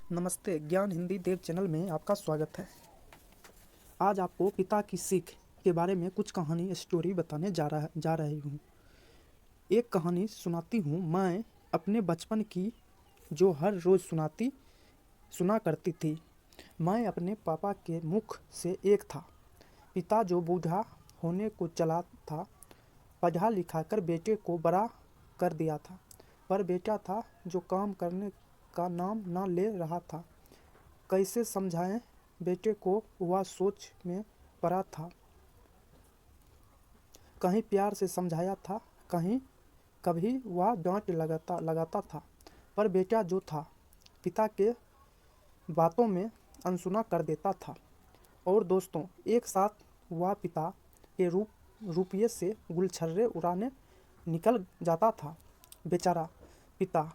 नमस्ते, ज्ञान हिंदी देव चैनल में आपका स्वागत है। आज आपको पिता की सीख के बारे में कुछ कहानी स्टोरी बताने जा रही हूँ। एक कहानी सुनाती हूँ मैं अपने बचपन की, जो हर रोज़ सुना करती थी। मैं अपने पापा के मुख से एक था। पिता जो बूढ़ा होने को चला था, पढ़ा लिखा कर बेटे को बड़ा कर दिया था, पर बेटा था जो काम करने का नाम ना ले रहा था। कैसे समझाएं बेटे को, वह सोच में पड़ा था। कहीं प्यार से समझाया था, कभी वह डांट लगाता था, पर बेटा जो था पिता के बातों में अनसुना कर देता था। और दोस्तों, एक साथ वह पिता के रुपये से गुलछर्रे उड़ाने निकल जाता था। बेचारा पिता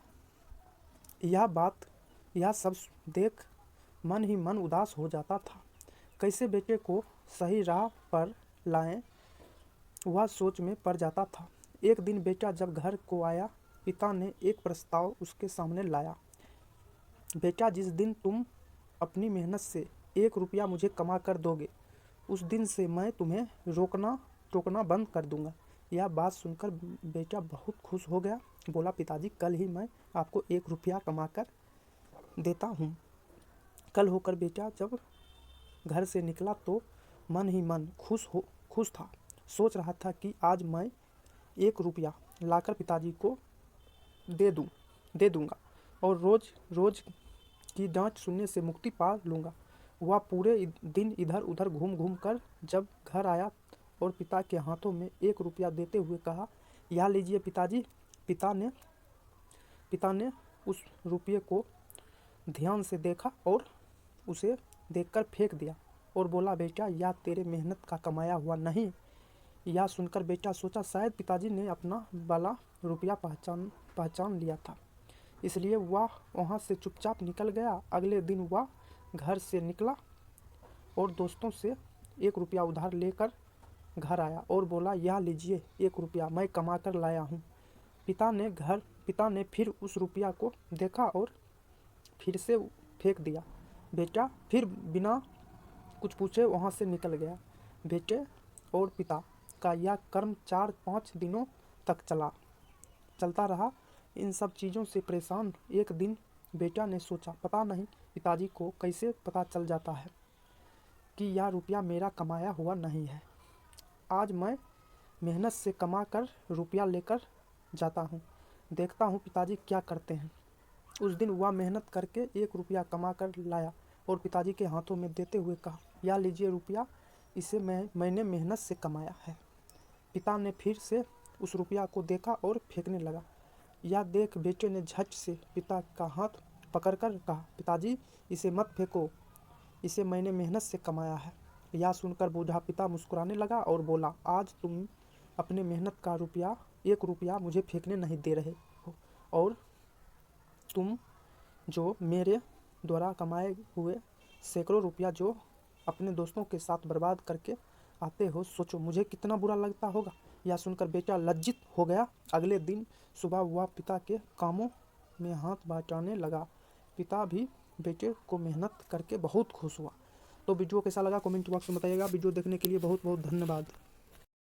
यह सब देख मन ही मन उदास हो जाता था। कैसे बेटे को सही राह पर लाएं, वह सोच में पड़ जाता था। एक दिन बेटा जब घर को आया, पिता ने एक प्रस्ताव उसके सामने लाया। बेटा, जिस दिन तुम अपनी मेहनत से 1 रुपया मुझे कमा कर दोगे, उस दिन से मैं तुम्हें रोकना टोकना बंद कर दूंगा। यह बात सुनकर बेटा बहुत खुश हो गया। बोला, पिताजी, कल ही मैं आपको 1 रुपया कमा कर देता हूँ। कल होकर बेटा जब घर से निकला तो मन ही मन खुश था। सोच रहा था कि आज मैं 1 रुपया लाकर पिताजी को दे दूंगा और रोज रोज की डांट सुनने से मुक्ति पा लूँगा। वह पूरे दिन इधर उधर घूम कर जब घर आया और पिता के हाथों में 1 रुपया देते हुए कहा, यह लीजिए पिताजी। पिता ने उस रुपये को ध्यान से देखा और उसे देखकर फेंक दिया और बोला, बेटा, यह तेरे मेहनत का कमाया हुआ नहीं। यह सुनकर बेटा सोचा, शायद पिताजी ने अपना वाला रुपया पहचान लिया था, इसलिए वह वहाँ से चुपचाप निकल गया। अगले दिन वह घर से निकला और दोस्तों से 1 रुपया उधार लेकर घर आया और बोला, यह लीजिए 1 रुपया मैं कमा कर लाया हूँ। पिता ने फिर उस रुपया को देखा और फिर से फेंक दिया। बेटा फिर बिना कुछ पूछे वहाँ से निकल गया। बेटे और पिता का यह कर्म 4-5 दिनों तक चलता रहा। इन सब चीज़ों से परेशान एक दिन बेटा ने सोचा, पता नहीं पिताजी को कैसे पता चल जाता है कि यह रुपया मेरा कमाया हुआ नहीं है। आज मैं मेहनत से कमा कर रुपया लेकर जाता हूँ, देखता हूँ पिताजी क्या करते हैं। उस दिन वह मेहनत करके 1 रुपया कमा कर लाया और पिताजी के हाथों में देते हुए कहा, यह लीजिए रुपया, इसे मैंने मेहनत से कमाया है। पिता ने फिर से उस रुपया को देखा और फेंकने लगा। यह देख बेटे ने झट से पिता का हाथ पकड़कर कहा, पिताजी, इसे मत फेंको, इसे मैंने मेहनत से कमाया है। यह सुनकर बूढ़ा पिता मुस्कुराने लगा और बोला, आज तुम अपने मेहनत का 1 रुपया मुझे फेंकने नहीं दे रहे हो, और तुम जो मेरे द्वारा कमाए हुए सैकड़ों रुपया जो अपने दोस्तों के साथ बर्बाद करके आते हो, सोचो मुझे कितना बुरा लगता होगा। यह सुनकर बेटा लज्जित हो गया। अगले दिन सुबह वह पिता के कामों में हाथ बटाने लगा। पिता भी बेटे को मेहनत करके बहुत खुश हुआ। तो वीडियो कैसा लगा कमेंट बॉक्स में बताइएगा। वीडियो देखने के लिए बहुत बहुत धन्यवाद।